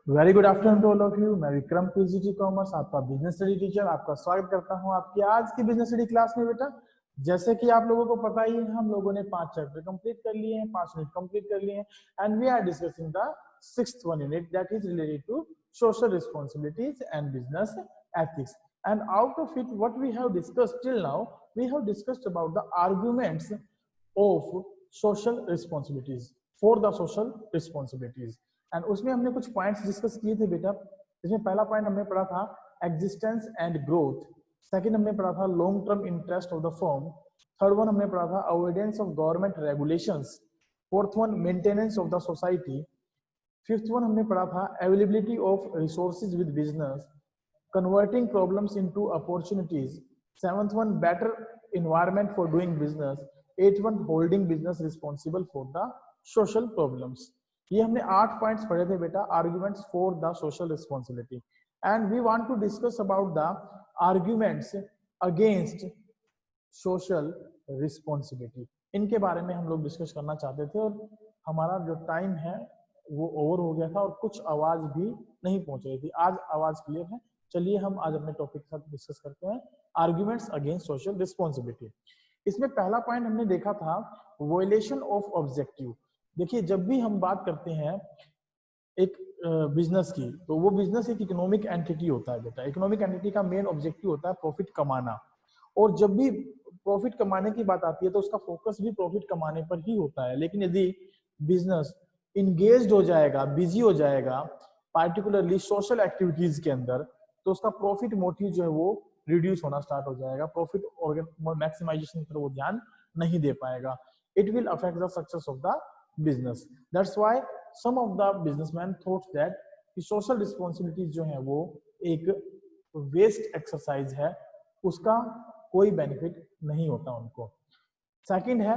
Very good afternoon to all of you. मैं Vikram PGT commerce, आपका business study teacher, आपका स्वागत करता हूं आपकी आज की बिजनेस स्टडी क्लास में। बेटा, जैसे कि आप लोगों को पता ही है, हम लोगों ने 5 चैप्टर कंप्लीट कर लिए हैं, 5 यूनिट कंप्लीट कर लिए हैं, and we are discussing the 6th one unit that is related to social responsibilities and business ethics. And out of it, what we have discussed till now, we have discussed about the arguments of social responsibilities for the social responsibilities. And उसमें हमने कुछ points discuss किए थे बेटा। इसमें पहला point हमने पढ़ा था एग्जिस्टेंस एंड ग्रोथ, सेकंड हमने पढ़ा था long term interest of the firm, third one हमने पढ़ा था avoidance of government regulations, fourth one maintenance of the society, fifth one हमने पढ़ा था availability of resources with business, converting problems into opportunities, seventh one better environment for doing business, eighth one holding business responsible for the social problems. ये हमने 8 points पढ़े थे बेटा, arguments for the social responsibility, and we want to discuss about the arguments against social responsibility. इनके बारे में हम लोग डिस्कस करना चाहते थे, और हमारा जो टाइम है वो ओवर हो गया था और कुछ आवाज भी नहीं पहुंच रही थी। आज आवाज क्लियर है। चलिए हम आज अपने टॉपिक के साथ डिस्कस करते हैं आर्ग्यूमेंट्स अगेंस्ट सोशल रिस्पॉन्सिबिलिटी। इसमें पहला पॉइंट हमने देखा था वॉयलेशन ऑफ ऑब्जेक्टिव। देखिए, जब भी हम बात करते हैं एक बिजनेस की, तो वो बिजनेस एक इकोनॉमिक एंटिटी होता है बेटा। इकोनॉमिक एंटिटी का मेन ऑब्जेक्टिव होता है प्रॉफिट कमाना, और जब भी प्रॉफिट कमाने की बात आती है तो उसका फोकस भी प्रॉफिट कमाने पर ही होता है। लेकिन यदि बिजनेस इंगेज्ड हो जाएगा, बिजी हो जाएगा पार्टिकुलरली सोशल एक्टिविटीज के अंदर, तो उसका प्रॉफिट मोटिव जो है वो रिड्यूस होना स्टार्ट हो जाएगा, प्रॉफिट मैक्सिमाइजेशन पर वो ध्यान नहीं दे पाएगा। It will affect the success of the business. That's why some of the businessman thought that कि सोशल रिस्पॉन्सिबिलिटीज जो है वो एक वेस्ट एक्सरसाइज है, उसका कोई बेनिफिट नहीं होता उनको। सेकंड है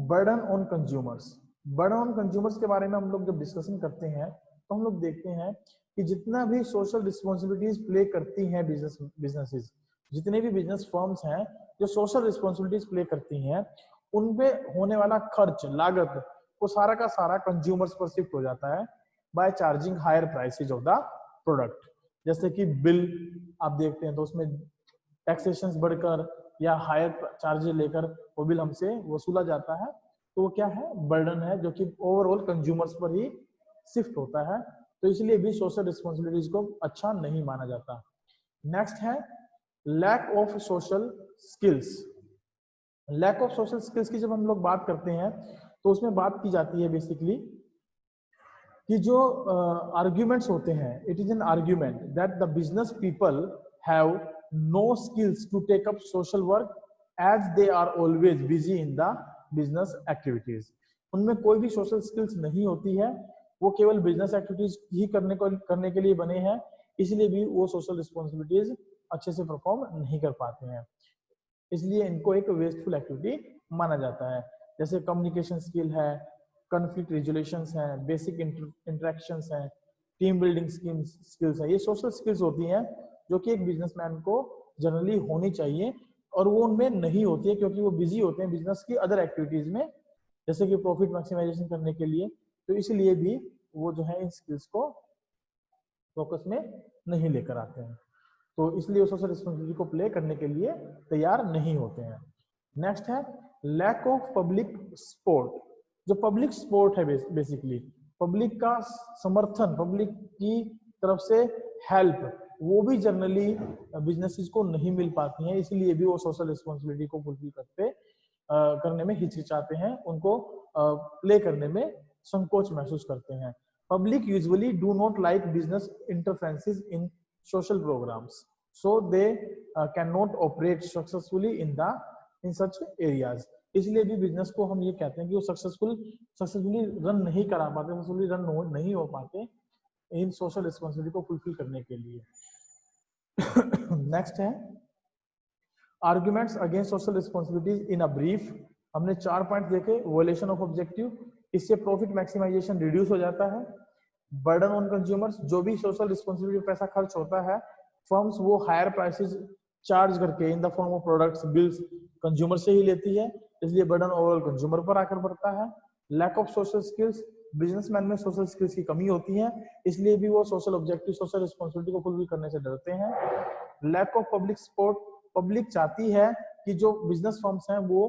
burden on consumers. Burden on consumers के बारे में हम लोग जब डिस्कशन करते हैं तो हम लोग देखते हैं कि जितना भी सोशल रिस्पॉन्सिबिलिटीज प्ले करती हैं बिजनेसेस, जितने भी बिजनेस फर्म्स हैं जो सोशल रिस्पॉन्सिबिलिटीज प्ले करती हैं, उनपे होने वाला खर्च, लागत, वो सारा का सारा कंज्यूमर्स पर शिफ्ट हो जाता है by charging higher prices of the product. जैसे कि बिल आप देखते हैं तो उसमें टैक्सेशन बढ़कर या हायर चार्जेस लेकर वो बिल हमसे वसूला जाता है, तो वो क्या है, बर्डन है, जो कि ओवरऑल कंज्यूमर्स पर ही शिफ्ट होता है। तो इसलिए भी सोशल रिस्पॉन्सिबिलिटीज को अच्छा नहीं माना जाता। नेक्स्ट है lack of social skills. Lack of social skills की जब हम लोग बात करते हैं तो उसमें बात की जाती है बेसिकली कि जो आर्ग्यूमेंट्स होते हैं, it is an argument that the business people have no skills to take up social work as they are always busy in the business activities. उनमें कोई भी सोशल स्किल्स नहीं होती है, वो केवल बिजनेस एक्टिविटीज ही करने के लिए बने हैं, इसलिए भी वो सोशल रिस्पॉन्सिबिलिटीज अच्छे से परफॉर्म नहीं कर पाते हैं, इसलिए इनको एक वेस्टफुल एक्टिविटी माना जाता है। जैसे कम्युनिकेशन स्किल है, कॉन्फ्लिक्ट रेजोल्यूशंस है, बेसिक इंटरेक्शंस है, टीम बिल्डिंग स्किल्स है, ये सोशल स्किल्स होती हैं जो कि एक बिजनेसमैन को जनरली होनी चाहिए, और वो उनमें नहीं होती है क्योंकि वो बिजी होते हैं बिजनेस की अदर एक्टिविटीज में, जैसे कि प्रॉफिट मैक्सिमाइजेशन करने के लिए। तो इसलिए भी वो जो है इन स्किल्स को फोकस में नहीं लेकर आते हैं, तो इसलिए वो सोशल रिस्पॉन्सिबिलिटी को प्ले करने के लिए तैयार नहीं होते हैं। नेक्स्ट है लैक ऑफ पब्लिक सपोर्ट। जो पब्लिक सपोर्ट है बेसिकली पब्लिक का समर्थन, पब्लिक की तरफ से हेल्प, वो भी जनरली बिजनेसेस को नहीं मिल पाती हैं, इसलिए भी वो सोशल रिस्पॉन्सिबिलिटी को फुलफिल करने में हिचकिचाते हैं, उनको प्ले करने में संकोच महसूस करते हैं। Public usually do not like business interferences in social programs, so they cannot operate successfully in such areas। इसलिए भी बिजनेस को हम ये कहते हैं कि वो सक्सेसफुली रन नहीं करा पाते, सक्सेसफुली रन नहीं हो पाते इन सोशल रिस्पॉन्सिबिलिटी को फुलफिल करने के लिए। नेक्स्ट है arguments against social responsibilities in a brief. हमने 4 पॉइंट देखे। वॉयलेशन ऑफ ऑब्जेक्टिव, इससे प्रॉफिट मैक्सिमाइजेशन रिड्यूस हो जाता है। बर्डन ऑन कंज्यूमर्स, जो भी सोशल रिस्पॉन्सिबिलिटी पैसा खर्च होता है, फर्म्स वो हायर प्राइसेस चार्ज करके in the form of products, bills consumer से ही लेती है, इसलिए बर्डन ओवरऑल कंज्यूमर पर आकर पड़ता है। Lack of social skills, businessman में सोशल स्किल्स की कमी होती है, इसलिए भी वो सोशल ऑब्जेक्टिव, सोशल रिस्पॉन्सिबिलिटी को फुलफिल करने से डरते हैं। Lack of public support, public चाहती है कि जो बिजनेस फर्म्स हैं वो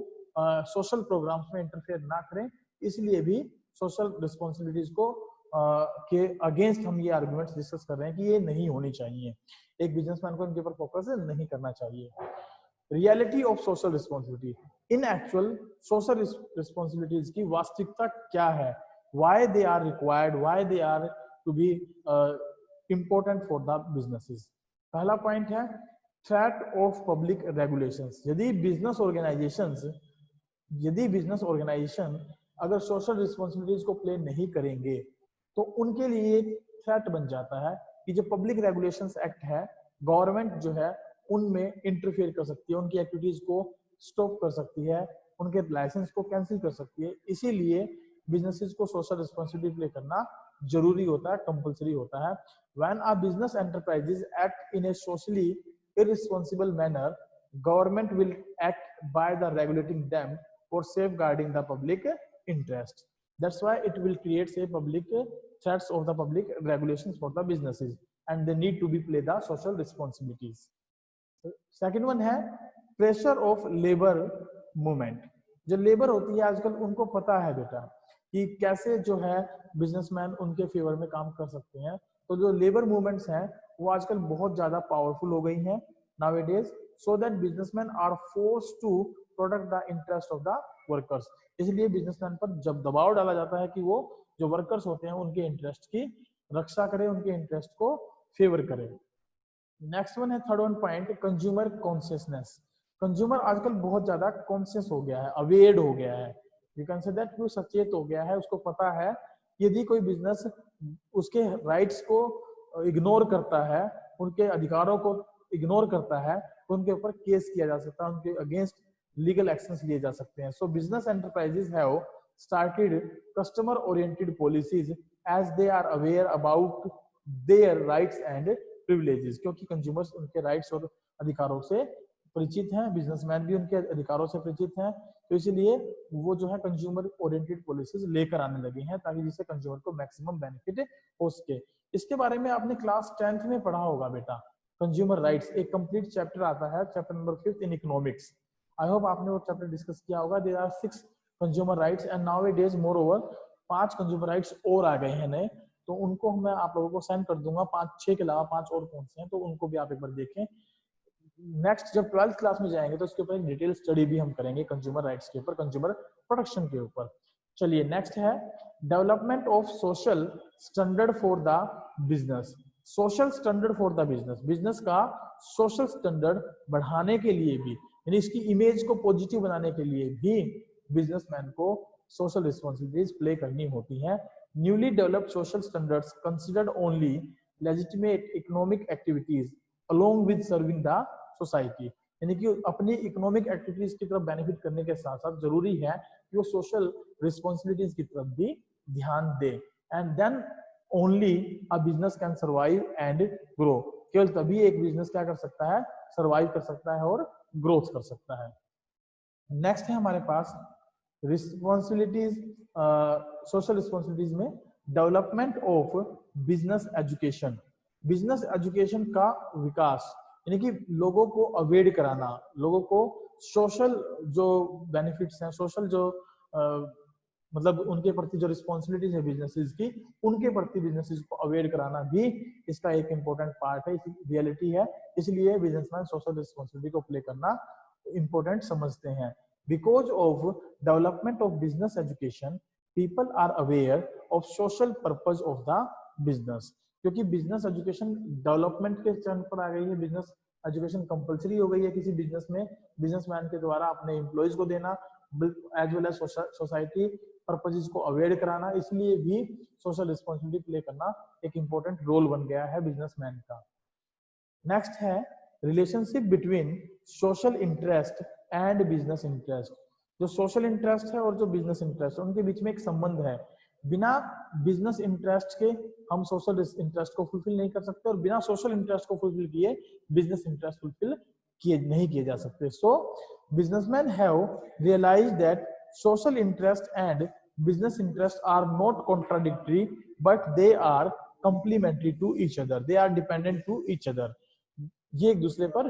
सोशल प्रोग्राम्स में इंटरफेयर ना करें, इसलिए भी सोशल रिस्पॉन्सिबिलिटीज को के अगेंस्ट हम ये आर्गुमेंट्स डिस्कस कर रहे हैं कि ये नहीं होनी चाहिए, एक बिजनेसमैन को इनके ऊपर फोकस नहीं करना चाहिए। Reality of social responsibility, in actual social responsibilities की वास्तविकता क्या है, why they are required, why they are to be important for the businesses। पहला पॉइंट है थ्रेट ऑफ पब्लिक रेगुलेशंस। यदि बिजनेस ऑर्गेनाइजेशन अगर सोशल रिस्पॉन्सिबिलिटीज को प्ले नहीं करेंगे तो उनके लिए थ्रेट बन जाता है कि जो पब्लिक रेगुलेशंस एक्ट है, गवर्नमेंट जो है उनमें इंटरफेयर कर सकती है, उनकी एक्टिविटीज को स्टॉप कर सकती है, उनके लाइसेंस को कैंसिल कर सकती है। इसीलिए बिजनेसेस को सोशल रिस्पॉन्सिबिलिटी प्ले करना जरूरी होता है, कंपलसरी होता है। When a business enterprises act in A socially irresponsible manner, government will act by the regulating them for safeguarding the public interest. That's why it will create a public threats of the public regulations for the businesses, and they need to be play the social responsibilities. Second one है pressure of labour movement. जो labour होती है आजकल उनको पता है बेटा कि कैसे जो है बिजनेसमैन उनके फेवर में काम कर सकते हैं, तो जो लेबर मूवमेंट्स हैं वो आजकल बहुत ज्यादा पावरफुल हो गई हैं nowadays, so that businessman are forced to protect the interest of the workers. इसलिए बिजनेसमैन पर जब दबाव डाला जाता है कि वो जो वर्कर्स होते हैं उनके इंटरेस्ट की रक्षा करे, उनके इंटरेस्ट को फेवर करे। नेक्स्ट वन है third one point, consumer consciousness. Consumer आजकल बहुत ज्यादा कॉन्शियस हो गया है, अवेयर हो गया है, यू कैन से दैट वो सचेत हो गया है। उसको पता है यदि कोई बिजनेस उसके राइट्स को इग्नोर करता है, उनके अधिकारों को इग्नोर करता है, तो उनके ऊपर केस किया जा सकता है, उनके अगेंस्ट लीगल एक्शंस लिए जा सकते हैं। So business enterprises have started customer oriented policies as they are aware about their rights and privileges, क्योंकि कंज्यूमर्स उनके राइट्स और अधिकारों से परिचित हैं, बिजनेसमैन भी उनके अधिकारों से परिचित हैं, तो इसलिए वो जो है कंज्यूमर ओरिएंटेड पॉलिसीज लेकर आने लगे हैं ताकि जिससे कंज्यूमर को मैक्सिमम बेनिफिट हो सके। इसके बारे में आपने क्लास 10th में पढ़ा होगा बेटा, कंज्यूमर राइट्स एक कंप्लीट चैप्टर आता है, chapter number 5 in economics. I hope आपने वो चैप्टर डिस्कस किया होगा। There are 6 consumer rights and nowadays more over 5 consumer rights और आ गए हैं नए, तो उनको मैं आप लोगों को सेंड कर दूंगा, 5-6 के अलावा 5 और कौन से हैं, तो उनको भी आप एक बार देखें। नेक्स्ट जब 12th क्लास में जाएंगे तो उसके ऊपर एक डिटेल स्टडी भी हम करेंगे कंज्यूमर राइट्स के ऊपर, कंज्यूमर प्रोटेक्शन के ऊपर। चलिए नेक्स्ट है development of social standard for the business. Social standard for the business, business का सोशल स्टैंडर्ड बढ़ाने के लिए भी, यानी इसकी इमेज को पॉजिटिव बनाने के लिए भी बिजनेसमैन को सोशल रिस्पॉन्सिबिलिटीज प्ले करनी होती है। Newly developed social standards considered only legitimate economic activities along with serving the society, यानी कि अपनी इकोनॉमिक एक्टिविटीज की तरफ बेनिफिट करने के साथ साथ जरूरी है कि वो सोशल रिस्पॉन्सिबिलिटीज की तरफ भी ध्यान दे। And then only a business can survive and grow, केवल तभी एक बिजनेस क्या कर सकता है, सर्वाइव कर सकता है और ग्रोथ कर सकता है। नेक्स्ट है हमारे पास रिस्पॉन्सिबिलिटीज, सोशल रिस्पॉन्सिबिलिटीज में development of business education. Business education का विकास, यानी कि लोगों को अवेयर कराना, लोगों को सोशल जो बेनिफिट्स हैं, सोशल जो मतलब उनके प्रति जो रिस्पॉन्सिबिलिटीज है बिजनेसेस की, उनके प्रति बिजनेसेस को अवेयर कराना भी इसका एक इम्पोर्टेंट पार्ट है, रियलिटी है। इसलिए बिजनेसमैन सोशल रिस्पॉन्सिबिलिटी को प्ले करना इम्पोर्टेंट समझते हैं। Because of development of business education people are aware of social purpose of the business, क्योंकि बिजनेस एजुकेशन डेवलपमेंट के चरण पर आ गई है, बिजनेस एजुकेशन कंपलसरी हो गई है किसी बिजनेस में, बिजनेसमैन के द्वारा अपने एम्प्लॉइज को देना as well as society purposes को अवेयर कराना, इसलिए भी सोशल रिस्पॉन्सिबिलिटी प्ले करना एक इंपॉर्टेंट रोल बन गया है बिजनेसमैन का। नेक्स्ट है relationship between social interest and business interest. जो सोशल इंटरेस्ट है और जो बिजनेस इंटरेस्ट है उनके बीच में एक संबंध है। बिना बिजनेस इंटरेस्ट के हम सोशल इंटरेस्ट को फुलफिल नहीं कर सकते और बिना सोशल इंटरेस्ट को फुलफिल किए बिजनेस इंटरेस्ट फुलफिल नहीं किए जा सकते। So businessman have realised that social interest and business interests are not contradictory but they are complementary to each other, they are dependent to each other. ये एक दूसरे पर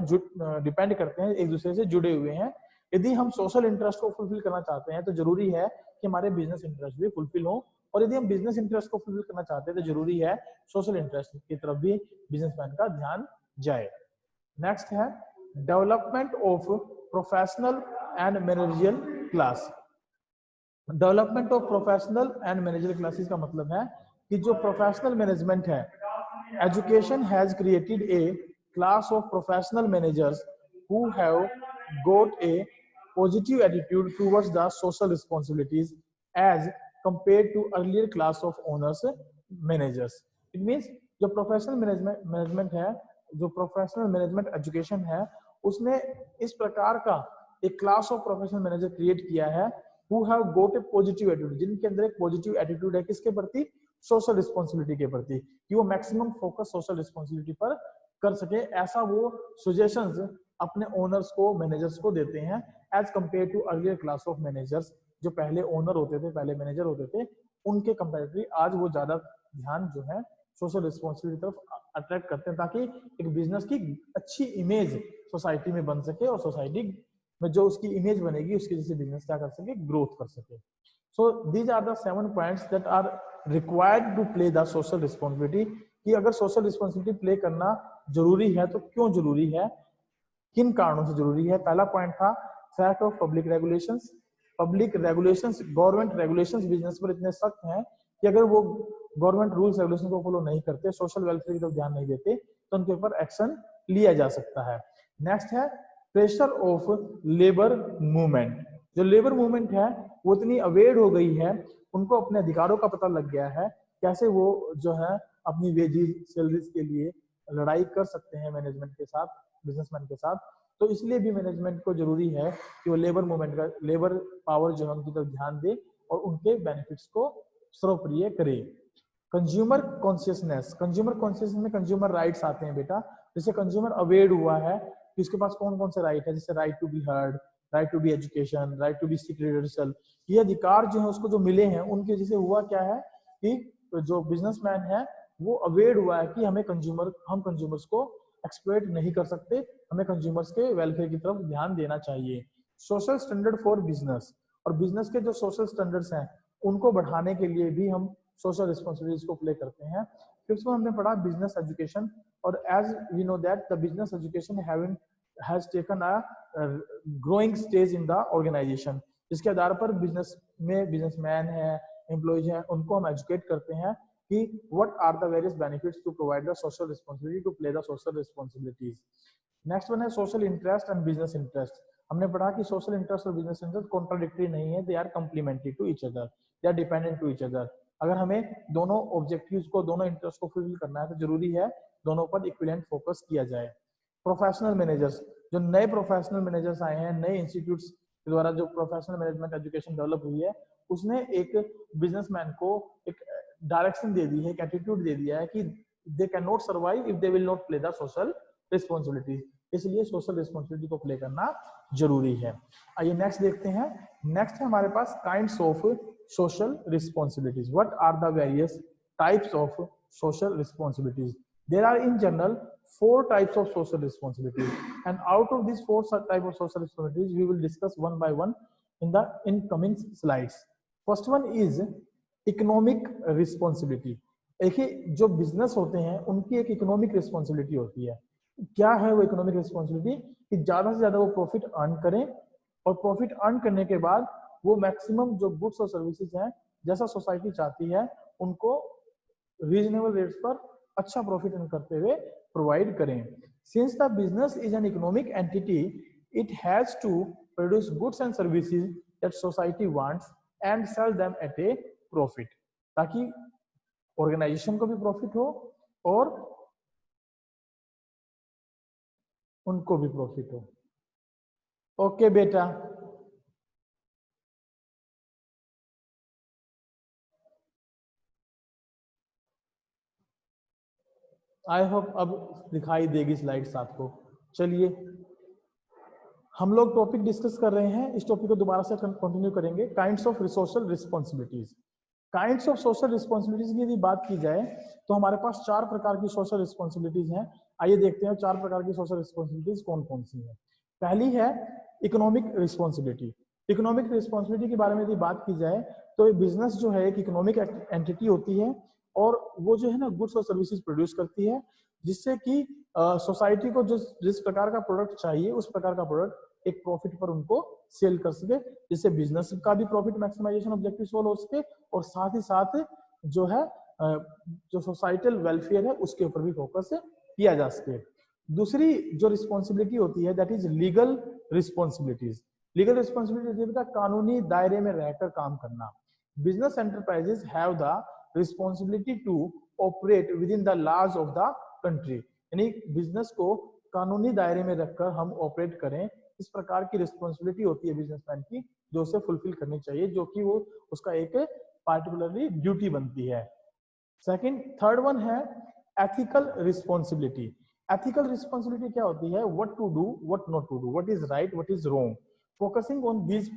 डिपेंड करते हैं, एक दूसरे से जुड़े हुए हैं। यदि हम सोशल इंटरेस्ट को फुलफिल करना चाहते हैं तो जरूरी है कि हमारे बिजनेस इंटरेस्ट भी फुलफिल हो, और यदि हम बिजनेस इंटरेस्ट को फुलफिल करना चाहते हैं तो जरूरी है सोशल इंटरेस्ट की तरफ भी बिजनेसमैन का ध्यान जाए। नेक्स्ट है development of professional and managerial class. Development of professional and managerial classes का मतलब है कि जो प्रोफेशनल मैनेजमेंट है, education has created a class of professional managers who have got a positive attitude towards the social responsibilities as compared to earlier class of owners managers. It means जो professional management है, जो professional management education है, उसने इस प्रकार का एक class of professional manager create किया है who have got a positive attitude, जिनके अंदर एक पॉजिटिव एटीट्यूड है किसके प्रति, सोशल रिस्पांसिबिलिटी के प्रति, कि वो मैक्सिमम फोकस सोशल रिस्पांसिबिलिटी पर कर सके, ऐसा वो सजेशंस अपने ओनर्स को, मैनेजर्स को देते हैं as compare to earlier class of managers. जो पहले ओनर होते थे, पहले मैनेजर होते थे, उनके कंपैरेटिवली आज वो ज्यादा ध्यान जो है सोशल रिस्पांसिबिलिटी तरफ अट्रैक्ट करते हैं, ताकि एक बिजनेस की अच्छी इमेज सोसाइटी में बन सके और सोसाइटी में जो उसकी इमेज बनेगी उसके जैसे बिजनेस क्या कर सके, ग्रोथ कर सके। So these are the 7 points that are required to play the social responsibility, कि अगर सोशल रिस्पांसिबिलिटी प्ले करना जरूरी है तो क्यों जरूरी है, किन कारणों से जरूरी है। पहला पॉइंट था fact of public regulations. Public regulations, government regulations business पर इतने सख्त हैं कि अगर वो गवर्नमेंट रूल्स रेगुलेशन को फॉलो नहीं करते, सोशल वेलफेयर की तरफ ध्यान नहीं देते, तो उनके ऊपर एक्शन लिया जा सकता है। नेक्स्ट है प्रेशर ऑफ लेबर मूवमेंट। जो लेबर मूवमेंट है वो इतनी अवेयर हो गई है, उनको अपने अधिकारों का पता लग गया है, कैसे वो जो है अपनी वेजेस, सैलरीज के लिए लड़ाई कर सकते हैं मैनेजमेंट के साथ, बिजनेसमैन के साथ। तो इसलिए भी मैनेजमेंट को जरूरी है कि वो लेबर मूवमेंट का, लेबर पावर जो है उनकी तरफ ध्यान दे और उनके बेनिफिट्स को सर्वप्रिय करे। कंज्यूमर कॉन्शियसनेस, कंज्यूमर कॉन्शियसनेस में कंज्यूमर राइट्स आते हैं बेटा। जैसे कंज्यूमर अवेयर हुआ है कि उसके पास कौन कौन से राइट है, जैसे right to be heard, right to be education, right to be seek reversal, ये अधिकार जो है उसको जो मिले हैं, उनके जैसे हुआ क्या है कि जो बिजनेसमैन है वो अवेयर हुआ है कि हम कंज्यूमर्स को एक्सप्लॉइट नहीं कर सकते, हमें कंज्यूमर्स के वेलफेयर की तरफ ध्यान देना चाहिए। सोशल स्टैंडर्ड फॉर बिजनेस, और बिजनेस के जो सोशल स्टैंडर्ड्स हैं उनको बढ़ाने के लिए भी हम सोशल रिस्पांसिबिलिटीज को प्ले करते हैं। फिफ्थ में हमने पढ़ा बिजनेस एजुकेशन, और as we know that the business education has taken a growing stage in the organisation, जिसके आधार पर बिजनेस में बिजनेसमैन है, एम्प्लॉइज हैं, उनको हम एजुकेट करते हैं कि what are the various benefits to provide the social responsibility, to play the social responsibilities. Next one है social interest and business interest. हमने पढ़ा कि सोशल इंटरेस्ट और बिजनेस इंटरेस्ट कॉन्ट्राडिक्टरी नहीं है, they are complementary to each other, they are dependent to each other. अगर हमें दोनों ऑब्जेक्टिव्स को, दोनों इंटरेस्ट को फुलफिल करना है तो जरूरी है दोनों पर इक्विवेलेंट फोकस किया जाए। प्रोफेशनल मैनेजर्स, जो नए प्रोफेशनल मैनेजर्स आए हैं, नए इंस्टीट्यूट्स के द्वारा जो प्रोफेशनल मैनेजमेंट एजुकेशन डेवलप हुई है, उसने एक बिजनेसमैन को एक डायरेक्शन दे दी है, एक एटीट्यूड दे दिया है कि they can not survive if they will not play the social responsibility, इसलिए सोशल रिस्पांसिबिलिटी को प्ले करना जरूरी है। आइए नेक्स्ट देखते हैं। नेक्स्ट है हमारे पास kinds of social responsibilities. What are the various types of social responsibilities? There are in general 4 types of social responsibilities, and out of these 4 types of social responsibilities we will discuss one by one in the incoming slides. First one is economic responsibility. देखिए जो business होते हैं उनकी एक economic responsibility होती है। क्या है वो इकोनॉमिक रिस्पॉन्सिबिलिटी, कि ज्यादा से ज्यादा वो प्रॉफिट अर्न करें, और प्रॉफिट अर्न करने के बाद वो मैक्सिमम जो गुड्स और सर्विसेज हैं, जैसा सोसाइटी चाहती है, उनको रीजनेबल रेट्स पर अच्छा प्रॉफिट अर्न करते हुए प्रोवाइड करें। Since the business is an economic entity, it has to produce goods and services that society wants and sell them at a profit, ताकि ऑर्गेनाइजेशन को भी प्रॉफिट हो और उनको भी प्रॉफिट हो। ओके बेटा, आई होप अब दिखाई देगी स्लाइड्स आपको। चलिए हम लोग टॉपिक डिस्कस कर रहे हैं, इस टॉपिक को दोबारा से कंटिन्यू करेंगे। Kinds of social responsibilities. Kinds of social responsibilities की यदि बात की जाए तो हमारे पास 4 प्रकार की सोशल रिस्पॉन्सिबिलिटीज हैं। आइए देखते हैं 4 प्रकार की सोशल रिस्पॉन्सिबिलिटीज कौन कौन सी हैं। पहली है इकोनॉमिक रिस्पॉन्सिबिलिटी। इकोनॉमिक रिस्पॉन्सिबिलिटी के बारे में यदि बात की जाए तो बिजनेस जो है एक इकोनॉमिक एंटिटी होती है और वो जो है ना गुड्स और सर्विसेज प्रोड्यूस करती है, जिससे कि सोसाइटी को जिस प्रकार का प्रोडक्ट चाहिए उस प्रकार का प्रोडक्ट एक प्रॉफिट पर उनको सेल कर सके, जिससे बिजनेस का भी प्रॉफिट मैक्सिमाइजेशन ऑब्जेक्टिव सोल्व हो सके और साथ ही साथ जो है जो सोसाइटल वेलफेयर है उसके ऊपर भी फोकस किया जा सके। दूसरी जो रिस्पॉन्सिबिलिटी होती है that is legal responsibilities. Legal responsibility होती है कानूनी दायरे में रहकर काम करना। Business enterprises have the responsibility to operate within the laws of the country. यानी बिजनेस को कानूनी दायरे में रखकर हम ऑपरेट करें, इस प्रकार की रिस्पॉन्सिबिलिटी होती है बिजनेसमैन की जो उसे फुलफिल करनी चाहिए, जो कि वो उसका एक पार्टिकुलरली ड्यूटी बनती है। सेकंड थर्ड वन है एथिकल रिस्पॉन्सिबिलिटी। एथिकल रिस्पॉन्सिबिलिटी क्या होती है? What to do, what not to do, what is right, what is wrong. Focusing on these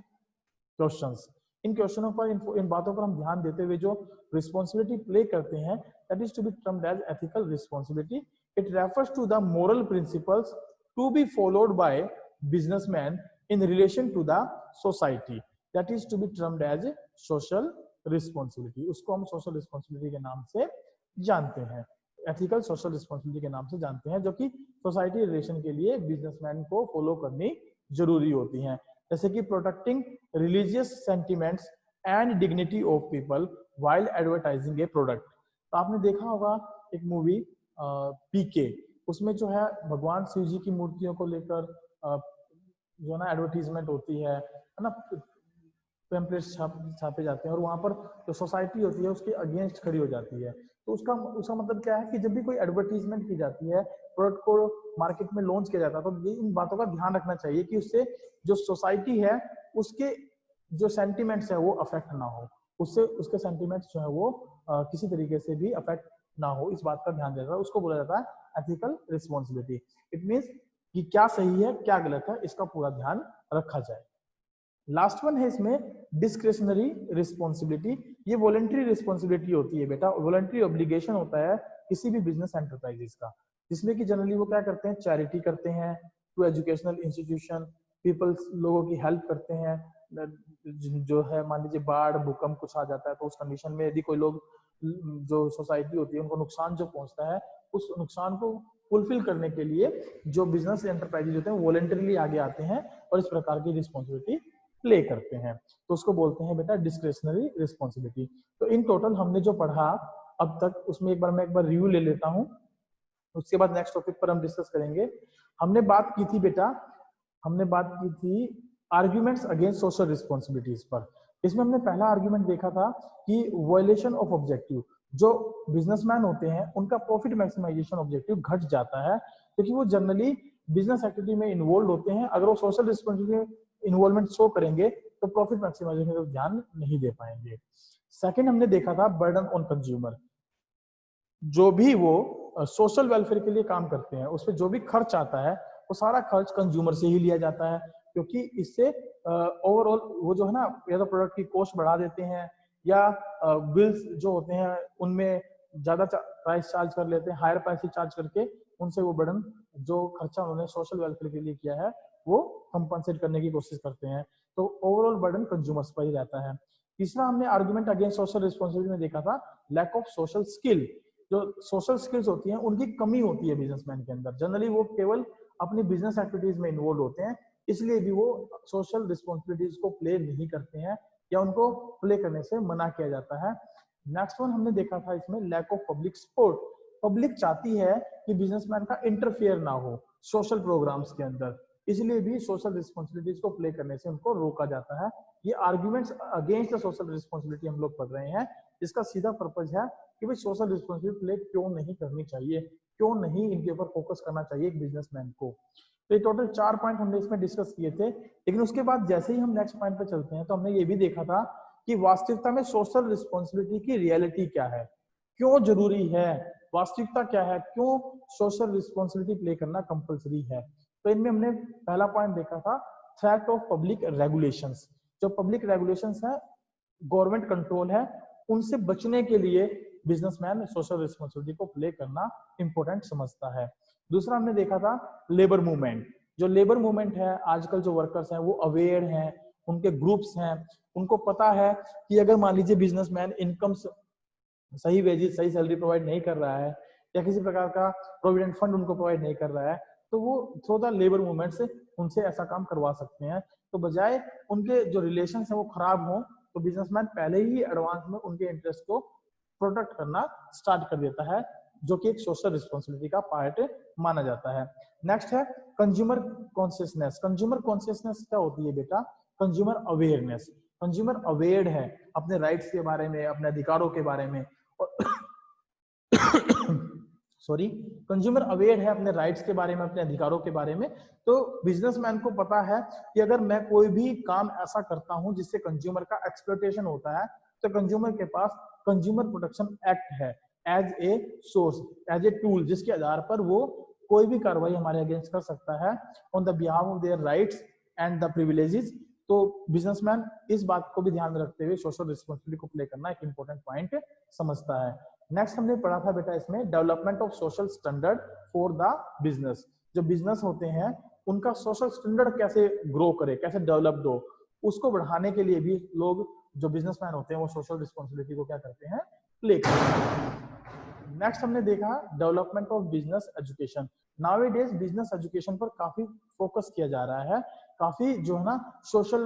questions, इन क्वेश्चनों पर इन बातों पर हम ध्यान देते हुए जो रिस्पॉन्सिबिलिटी प्ले करते हैं that is to be termed as ethical responsibility. It refers to the moral principles to be followed by businessman in relation to the society, that is to be termed as social responsibility। उसको हम social responsibility के नाम से जानते हैं, ethical social responsibility के नाम से जानते हैं, जो कि सोसाइटी रिलेशन के लिए बिजनेसमैन को फॉलो करनी जरूरी होती हैं, जैसे कि protecting religious sentiments and dignity of people while advertising A product. तो आपने देखा होगा एक मूवी पीके, उसमें जो है भगवान शिव जी की मूर्तियों को लेकर जो ना एडवर्टीजमेंट होती है ना, पैम्पलेट्स छापे जाते हैं और वहां पर जो सोसाइटी होती है उसके अगेंस्ट खड़ी हो जाती है। तो उसका मतलब क्या है कि जब भी कोई एडवर्टीजमेंट की जाती है, प्रोडक्ट को मार्केट में लॉन्च किया जाता है, तो ये इन बातों का ध्यान रखना चाहिए कि उससे जो सोसाइटी है उसके जो सेंटिमेंट्स है वो अफेक्ट ना हो, उससे उसके सेंटिमेंट्स जो है वो किसी तरीके से भी अफेक्ट ना हो, इस बात का ध्यान देता है। उसको बोला जाता है एथिकल रिस्पॉन्सिबिलिटी। इट मीन्स कि क्या सही है क्या गलत है इसका पूरा ध्यान रखा जाए। लास्ट वन है इसमें डिस्क्रिशनरी रिस्पॉन्सिबिलिटी। ये वॉलंटरी रिस्पॉन्सिबिलिटी होती है बेटा, वॉलंटरी ऑब्लिगेशन होता है किसी भी बिजनेस एंटरप्राइजेस का, जिसमें कि जनरली वो क्या करते हैं, चैरिटी करते हैं, टू एजुकेशनल इंस्टीट्यूशन, पीपल्स लोगों की हेल्प करते हैं। जो है मान लीजिए बाढ़ भूकंप कुछ आ जाता है तो उस कंडीशन में यदि कोई लोग जो सोसाइटी होती है उनको नुकसान जो पहुंचता है उस नुकसान को फुलफिल करने के लिए जो बिजनेस एंटरप्राइजेज होते हैं वॉलंटरीली आगे आते हैं और इस प्रकार की रिस्पॉन्सिबिलिटी प्ले करते हैं, तो उसको बोलते हैं बेटा डिस्क्रिशनरी रिस्पॉन्सिबिलिटी। तो इन टोटल हमने जो पढ़ा अब तक उसमें मैं एक बार रिव्यू ले लेता हूं, उसके बाद नेक्स्ट टॉपिक पर हम डिस्कस करेंगे। हमने बात की थी बेटा, हमने बात की थी आर्ग्यूमेंट्स अगेंस्ट सोशल रिस्पॉन्सिबिलिटीज पर। इसमें हमने पहला आर्ग्यूमेंट देखा था कि वायलेशन ऑफ ऑब्जेक्टिव, जो बिजनेसमैन होते हैं उनका प्रॉफिट मैक्सिमाइजेशन ऑब्जेक्टिव घट जाता है क्योंकि वो जनरली बिजनेस एक्टिविटी में इन्वॉल्व होते हैं। अगर वो सोशल रिस्पॉन्सिबिलिटी इन्वॉल्वमेंट शो करेंगे तो प्रॉफिट मैक्सिमाइजेशन पर ध्यान नहीं दे पाएंगे। सेकंड हमने देखा था बर्डन ऑन कंज्यूमर, जो भी वो सोशल वेलफेयर के लिए काम करते हैं उस पर जो भी खर्च आता है वो सारा खर्च कंज्यूमर से ही लिया जाता है, क्योंकि इससे ओवरऑल वो जो है ना या तो प्रोडक्ट की कॉस्ट बढ़ा देते हैं या बिल्स जो होते हैं उनमें ज्यादा प्राइस चार्ज कर लेते हैं, हायर प्राइस चार्ज करके उनसे वो बर्डन जो खर्चा उन्होंने सोशल वेलफेयर के लिए किया है वो कंपनसेट करने की कोशिश करते हैं, तो ओवरऑल बर्डन कंज्यूमर्स पर ही रहता है। तीसरा हमने आर्गुमेंट अगेंस्ट सोशल रिस्पॉन्सिबिलिटी में देखा था लैक ऑफ सोशल स्किल। जो सोशल स्किल्स होती हैं उनकी कमी होती है बिजनेसमैन के अंदर, जनरली वो केवल अपनी बिजनेस एक्टिविटीज में इन्वॉल्व होते हैं, इसलिए भी वो सोशल रिस्पॉन्सिबिलिटीज को प्ले नहीं करते हैं या उनको प्ले करने से मना किया जाता है। नेक्स्ट वन हमने देखा था इसमें lack of public support. Public चाहती है कि बिजनेसमैन का इंटरफेयर ना हो सोशल प्रोग्राम्स के अंदर, इसलिए भी सोशल रिस्पॉन्सिबिलिटीज को प्ले करने से उनको रोका जाता है। ये arguments against the social responsibility हम लोग पढ़ रहे हैं, जिसका सीधा पर्पज है कि भाई सोशल रिस्पॉन्सिबिलिटी प्ले क्यों नहीं करनी चाहिए, क्यों नहीं इनके ऊपर फोकस करना चाहिए एक बिजनेसमैन को। तो ये टोटल 4 पॉइंट हमने इसमें डिस्कस किए थे, लेकिन उसके बाद जैसे ही हम नेक्स्ट पॉइंट पे चलते हैं तो हमने ये भी देखा था कि वास्तविकता में सोशल रिस्पॉन्सिबिलिटी की रियलिटी क्या है, क्यों जरूरी है, वास्तविकता क्या है, क्यों सोशल रिस्पॉन्सिबिलिटी प्ले करना कंपलसरी है। तो इनमें हमने पहला पॉइंट देखा था थ्रेट ऑफ पब्लिक रेगुलेशंस। जो पब्लिक रेगुलेशंस है, गवर्नमेंट कंट्रोल है, उनसे बचने के लिए बिजनेसमैन सोशल रिस्पॉन्सिबिलिटी को प्ले करना इंपॉर्टेंट समझता है। दूसरा हमने देखा था लेबर मूवमेंट। जो लेबर मूवमेंट है, आजकल जो वर्कर्स हैं वो अवेयर हैं, उनके ग्रुप्स हैं, उनको पता है कि अगर मान लीजिए बिजनेसमैन इनकम सही वेजेस सही सैलरी प्रोवाइड नहीं कर रहा है या किसी प्रकार का प्रोविडेंट फंड उनको प्रोवाइड नहीं कर रहा है, तो वो थ्रू द लेबर मूवमेंट से उनसे ऐसा काम करवा सकते हैं। तो बजाय उनके जो रिलेशन है वो खराब हो, तो बिजनेसमैन पहले ही एडवांस में उनके इंटरेस्ट को प्रोटेक्ट करना स्टार्ट कर देता है, जो कि एक सोशल रिस्पॉन्सिबिलिटी का पार्ट माना जाता है। नेक्स्ट है कंज्यूमर कॉन्शियसनेस। कंज्यूमर कॉन्शियसनेस क्या होती है बेटा? Consumer awareness. कंज्यूमर अवेयर है अपने राइट्स के बारे में, अपने अधिकारों के बारे में, सॉरी, कंज्यूमर अवेयर है अपने राइट्स के बारे में, अपने अधिकारों के बारे में। तो बिजनेसमैन को पता है कि अगर मैं कोई भी काम ऐसा करता हूं जिससे कंज्यूमर का एक्सप्लॉयटेशन होता है, तो कंज्यूमर के पास कंज्यूमर प्रोटेक्शन एक्ट है as a source, as a tool, जिसके आधार पर वो कोई भी कार्रवाई हमारे अगेंस्ट कर सकता है on the behalf of their rights and the privileges. तो बिजनेसमैन इस बात को भी ध्यान में रखते हुए सोशल रिस्पॉन्सिबिलिटी को प्ले करना एक इंपॉर्टेंट पॉइंट समझता है। नेक्स्ट हमने पढ़ा था बेटा इसमें development of social standard for the business. जो बिजनेस होते हैं उनका सोशल स्टैंडर्ड कैसे ग्रो करे, कैसे डेवलप हो, उसको बढ़ाने के लिए भी लोग जो बिजनेसमैन होते हैं वो सोशल रिस्पॉन्सिबिलिटी को क्या करते हैं, प्ले करते हैं। नेक्स्ट हमने देखा development of business education. Nowadays business education पर काफी फोकस किया जा रहा है, काफी जो है ना सोशल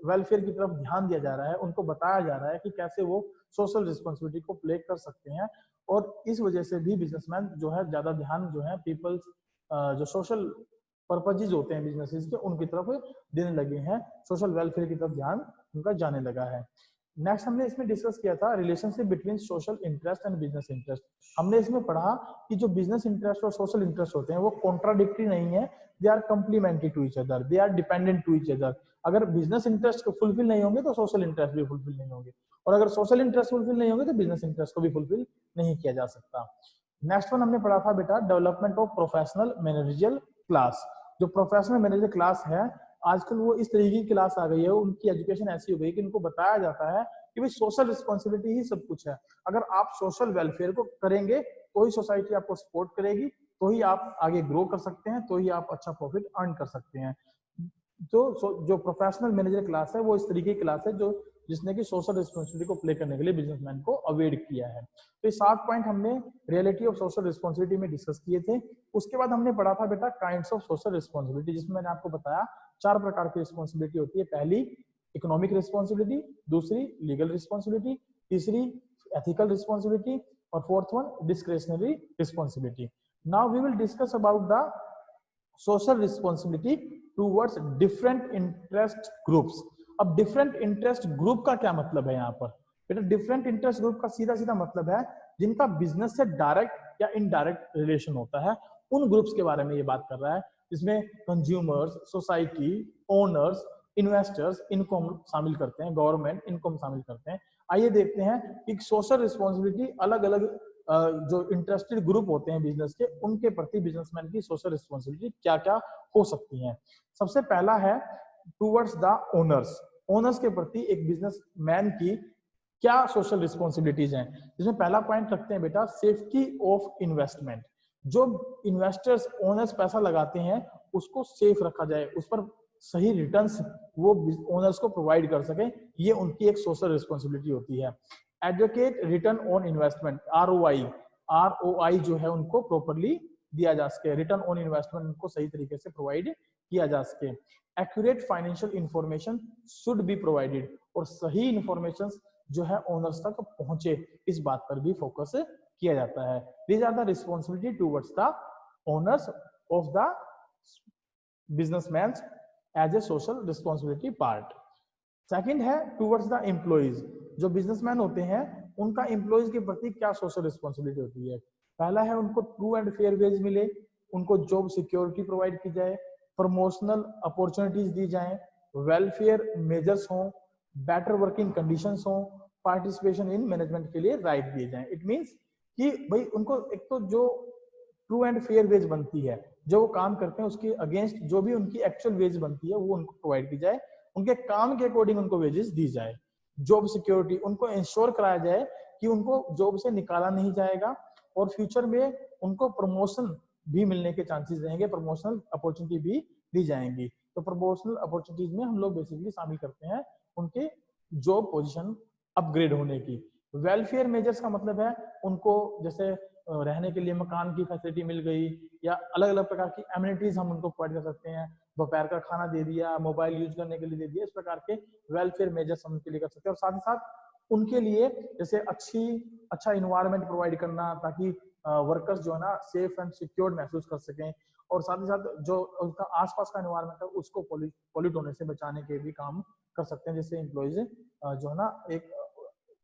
वेलफेयर की तरफ ध्यान दिया जा रहा है, उनको बताया जा रहा है कि कैसे वो सोशल रिस्पॉन्सिबिलिटी को प्ले कर सकते हैं। और इस वजह से भी बिजनेसमैन जो है ज्यादा ध्यान जो है पीपल्स जो सोशल पर्पजेज होते हैं बिजनेसेस के, उनकी तरफ देने लगे हैं, सोशल वेलफेयर की तरफ ध्यान उनका जाने लगा है। नेक्स्ट हमने इसमें डिस्कस किया था relationship between social interest and business interest. हमने इसमें पढ़ा कि जो बिजनेस इंटरेस्ट और सोशल इंटरेस्ट होते हैं वो कॉन्ट्राडिक्टरी नहीं है, they are complementary to each other, they are dependent to each other. अगर बिजनेस इंटरेस्ट फुलफिल नहीं होंगे तो सोशल इंटरेस्ट भी फुलफिल नहीं होंगे, और अगर सोशल इंटरेस्ट फुलफिल नहीं होंगे तो बिजनेस इंटरेस्ट को भी फुलफिल नहीं किया जा सकता। नेक्स्ट वन हमने पढ़ा था बेटा development of professional managerial class. जो प्रोफेशनल मैनेजर क्लास है आजकल वो इस तरीके की क्लास आ गई है, उनकी एजुकेशन ऐसी हो गई कि उनको बताया जाता है कि भाई सोशल रिस्पॉन्सिबिलिटी ही सब कुछ है। अगर आप सोशल वेलफेयर को करेंगे तो ही सोसाइटी आपको सपोर्ट करेगी, तो ही आप आगे ग्रो कर सकते हैं, तो ही आप अच्छा प्रॉफिट अर्न कर सकते हैं। जो प्रोफेशनल मैनेजर क्लास है वो इस तरीके की क्लास है जो जिसने की सोशल रिस्पॉन्सिबिलिटी को प्ले करने के लिए बिजनेसमैन को अवेयर किया है। तो ये 7 पॉइंट हमने रियलिटी ऑफ सोशल रिस्पॉन्सिबिलिटी में डिस्कस किए थे। उसके बाद हमने पढ़ा था बेटा काइंड्स ऑफ सोशल रिस्पॉन्सिबिलिटी, जिसमें मैंने आपको बताया 4 प्रकार की रिस्पॉन्सिबिलिटी होती है। पहली इकोनॉमिक रिस्पॉन्सिबिलिटी, दूसरी लीगल रिस्पॉन्सिबिलिटी, तीसरी एथिकल रिस्पॉन्सिबिलिटी, और fourth one discretionary responsibility. Now we will discuss about the social responsibility towards different interest groups. अब डिफरेंट इंटरेस्ट ग्रुप का क्या मतलब है यहाँ पर बेटा? डिफरेंट इंटरेस्ट ग्रुप का सीधा सीधा मतलब है जिनका बिजनेस से डायरेक्ट या इनडायरेक्ट रिलेशन होता है, उन ग्रुप्स के बारे में ये बात कर रहा है, जिसमें कंज्यूमर्स, सोसाइटी, ओनर्स, इन्वेस्टर्स इनको हम शामिल करते हैं, गवर्नमेंट इनको हम शामिल करते हैं। आइए देखते हैं कि सोशल रिस्पॉन्सिबिलिटी अलग अलग जो इंटरेस्टेड ग्रुप होते हैं बिजनेस के, उनके प्रति बिजनेसमैन की सोशल रिस्पॉन्सिबिलिटी क्या क्या हो सकती है। सबसे पहला है टूवर्ड्स द ओनर्स। ओनर्स के प्रति एक बिजनेसमैन की क्या सोशल रिस्पॉन्सिबिलिटीज हैं, जिसमें पहला पॉइंट रखते हैं बेटा सेफ्टी ऑफ इन्वेस्टमेंट। जो इन्वेस्टर्स ओनर्स पैसा लगाते हैं उसको सेफ रखा जाए, उस पर सही रिटर्न्स वो ओनर्स को प्रोवाइड कर सके, ये उनकी एक सोशल रिस्पॉन्सिबिलिटी होती है। Advocate return on investment, ROI जो है उनको प्रॉपरली दिया जा सके, रिटर्न ऑन इन्वेस्टमेंट उनको सही तरीके से प्रोवाइड किया जा सके। Accurate financial information should be provided, और सही इंफॉर्मेशन जो है ओनर्स तक पहुंचे, इस बात पर भी फोकस किया जाता है। These are the responsibility towards the owners of the businessman as a social responsibility part. Second है टूवर्ड्स द एम्प्लॉइज। जो बिजनेसमैन होते हैं उनका एम्प्लॉइज के प्रति क्या सोशल रिस्पॉन्सिबिलिटी होती है? पहला है उनको ट्रू एंड फेयर वेज मिले, उनको जॉब सिक्योरिटी प्रोवाइड की जाए, प्रमोशनल अपॉर्चुनिटीज दी जाए, वेलफेयर मेजर्स हों, बेटर वर्किंग कंडीशंस हों, पार्टिसिपेशन इन मैनेजमेंट के लिए राइट दिए जाएं। इट मींस कि भाई उनको एक तो जो ट्रू एंड फेयर वेज बनती है जो वो काम करते हैं उसके अगेंस्ट जो भी उनकी एक्चुअल वेज बनती है वो उनको प्रोवाइड की जाए, उनके काम के अकॉर्डिंग उनको वेजेस दी जाए। जॉब सिक्योरिटी, उनको इंश्योर कराया जाए कि उनको जॉब से निकाला नहीं जाएगा और फ्यूचर में उनको प्रमोशन भी मिलने के चांसेस रहेंगे, प्रमोशनल अपॉर्चुनिटी भी दी जाएंगी। तो प्रमोशनल अपॉर्चुनिटीज में हम लोग बेसिकली शामिल करते हैं उनके जॉब पोजीशन अपग्रेड होने की। वेलफेयर मेजर्स का मतलब है उनको जैसे रहने के लिए मकान की फैसिलिटी मिल गई या अलग अलग प्रकार की एमिनिटीज हम उनको प्रोवाइड कर सकते हैं, दोपहर का खाना दे दिया, मोबाइल यूज करने के लिए दे दिया, इस प्रकार के वेलफेयर मेजर्स हम उनके लिए कर सकते हैं। और साथ ही साथ उनके लिए जैसे अच्छा इन्वायरमेंट प्रोवाइड करना ताकि वर्कर्स जो है ना सेफ एंड सिक्योर्ड महसूस कर सकें, और साथ ही साथ जो उनका आसपास का एनवायरनमेंट है उसको पॉल्यूट होने से बचाने के भी काम कर सकते हैं, जिससे एम्प्लॉइज जो है ना एक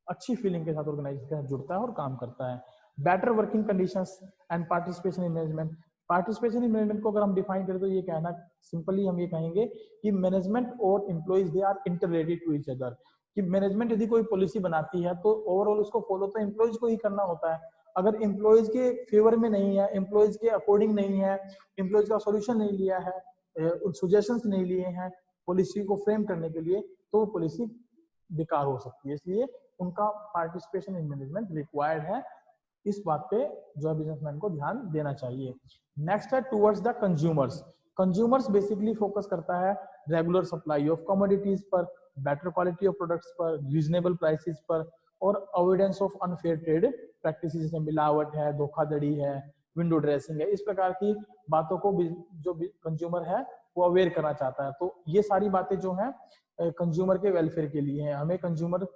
अच्छी फीलिंग के साथ ऑर्गेनाइजेशन के साथ जुड़ता है और काम करता है। Better working conditions and participation in management. Participation in management को अगर हम डिफाइन करें तो ये कहना सिंपली हम ये कहेंगे कि मैनेजमेंट और employees they are interrelated to each other. कि मैनेजमेंट यदि कोई पॉलिसी बनाती है तो ओवरऑल उसको फॉलो तो एम्प्लॉइज को ही करना होता है। अगर एम्प्लॉइज के फेवर में नहीं है, एम्प्लॉइज के अकॉर्डिंग नहीं है, एम्प्लॉइज का सॉल्यूशन नहीं लिया है, सजेशंस नहीं लिए हैं पॉलिसी को फ्रेम करने के लिए, तो पॉलिसी बेकार हो सकती है। इसलिए उनका पार्टिसिपेशन इन मैनेजमेंट रिक्वायर्ड है। इस बात पे जो है बिजनेसमैन को ध्यान देना चाहिए। नेक्स्ट है towards the consumers. Consumers basically focus करता है रेगुलर सप्लाई ऑफ कमोडिटीज पर, बेटर क्वालिटी ऑफ प्रोडक्ट्स पर, रीजनेबल प्राइसेस पर, और avoidance of unfair trade practices जैसे मिलावट है, धोखाधड़ी है, विंडो ड्रेसिंग है, इस प्रकार की बातों को जो कंज्यूमर है वो अवेयर करना चाहता है। तो ये सारी बातें जो है कंज्यूमर के वेलफेयर के लिए है। हमें कंज्यूमर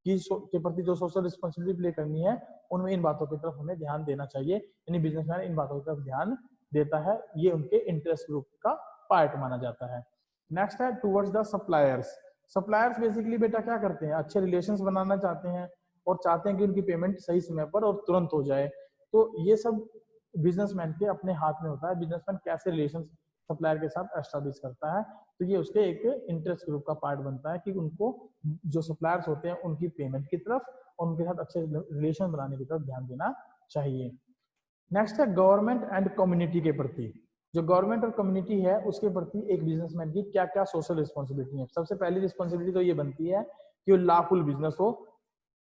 के प्रति जो सोशल रिस्पॉन्सिबिलिटी प्ले करनी है उनमें इन बातों की तरफ हमें ध्यान देना चाहिए। यानी बिजनेसमैन इन बातों की तरफ ध्यान देता है, ये उनके इंटरेस्ट ग्रुप का पार्ट माना जाता है। नेक्स्ट है towards the suppliers. Suppliers basically बेटा क्या करते हैं, अच्छे रिलेशंस बनाना चाहते हैं और चाहते हैं कि उनकी पेमेंट सही समय पर और तुरंत हो जाए। तो ये सब बिजनेसमैन के अपने हाथ में होता है, बिजनेसमैन कैसे रिलेशन सप्लायर के साथ एस्टेब्लिश करता है। तो ये उसके एक इंटरेस्ट ग्रुप का पार्ट बनता है कि उनको जो सप्लायर्स होते हैं उनकी पेमेंट की तरफ और उनके साथ अच्छे रिलेशन बनाने की तरफ ध्यान देना चाहिए। नेक्स्ट है गवर्नमेंट एंड कम्युनिटी के प्रति। जो गवर्नमेंट और कम्युनिटी है उसके प्रति एक बिजनेसमैन की क्या क्या सोशल रिस्पॉन्सिबिलिटी है। सबसे पहली रिस्पॉन्सिबिलिटी तो ये बनती है कि वो लॉफुल बिजनेस हो,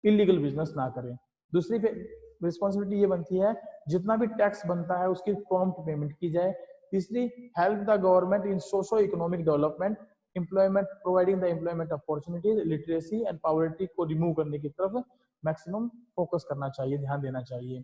इलीगल बिजनेस ना करें। दूसरी रिस्पॉन्सिबिलिटी ये बनती है जितना भी टैक्स बनता है उसकी प्रॉम्प्ट पेमेंट की जाए। तीसरी, help the government in socio economic development, employment, providing the employment opportunities, literacy and poverty को रिमूव करने की तरफ मैक्सिमम फोकस करना चाहिए, ध्यान देना चाहिए।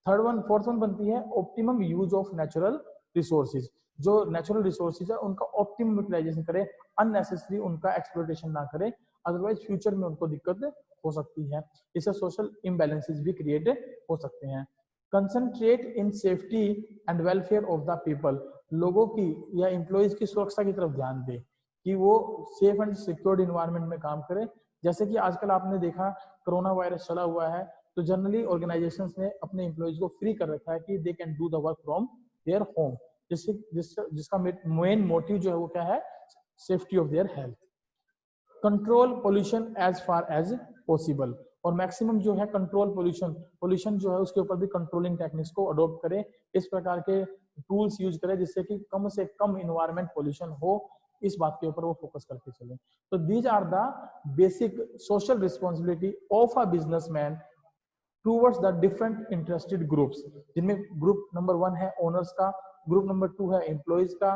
फोर्थ वन बनती है optimum use of natural resources. जो नेचुरल रिसोर्सेज है उनका ऑप्टिमम यूटिलाइजेशन करे, अननेसेसरी उनका एक्सप्लॉयटेशन ना करे, अदरवाइज फ्यूचर में उनको दिक्कत हो सकती है। इससे सोशल इम्बैलेंसेस भी क्रिएट हो सकते हैं। Concentrate in safety and welfare of the people. लोगों की या एम्प्लॉइज की सुरक्षा की तरफ ध्यान दे कि वो सेफ एंड सिक्योर्ड इन्वायरमेंट में काम करे। जैसे कि आजकल आपने देखा कोरोना वायरस चला हुआ है, तो जनरली ऑर्गेनाइजेशंस ने अपने एम्प्लॉइज को फ्री कर रखा है कि they can do the work from their home, जिसका मेन मोटिव जो है वो क्या है, safety of their health. Control pollution as far as possible, और मैक्सिमम जो है कंट्रोल पोल्यूशन जो है उसके ऊपर भी कंट्रोलिंग टेक्निक्स को अडॉप्ट करें, इस प्रकार के टूल्स यूज करें जिससे कि कम से कम इन्वायरमेंट पोल्यूशन हो, इस बात के ऊपर वो फोकस करके चले। तो these are the basic social responsibility of a businessman towards the different interested groups, जिनमें ग्रुप नंबर 1 है ओनर्स का, ग्रुप नंबर 2 है एम्प्लॉइज का,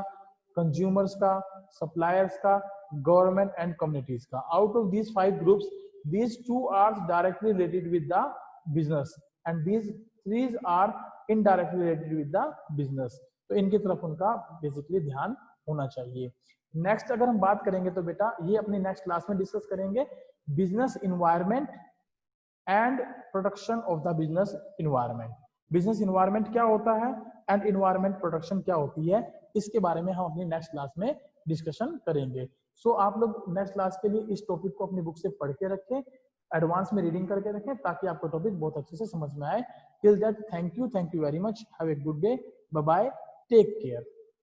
कंज्यूमर्स का, सप्लायर्स का, गवर्नमेंट एंड कम्युनिटीज का। Out of these 5 groups, these 2 are directly related with the business and these 3 are indirectly related with the business। तो इनकी तरफ उनका बेसिकली ध्यान होना चाहिए। नेक्स्ट अगर हम बात करेंगे तो बेटा ये अपनी नेक्स्ट क्लास में डिस्कस करेंगे business environment and production of the business environment. Business environment क्या होता है एंड इन्वायरमेंट प्रोडक्शन क्या होती है, इसके बारे में हम अपनी नेक्स्ट क्लास में डिस्कशन करेंगे। सो आप लोग नेक्स्ट क्लास के लिए इस टॉपिक को अपनी बुक से पढ़ के रखें, एडवांस में रीडिंग करके रखें ताकि आपको टॉपिक बहुत अच्छे से समझ में आए। Till that thank you very much, have a good day, bye bye, take care.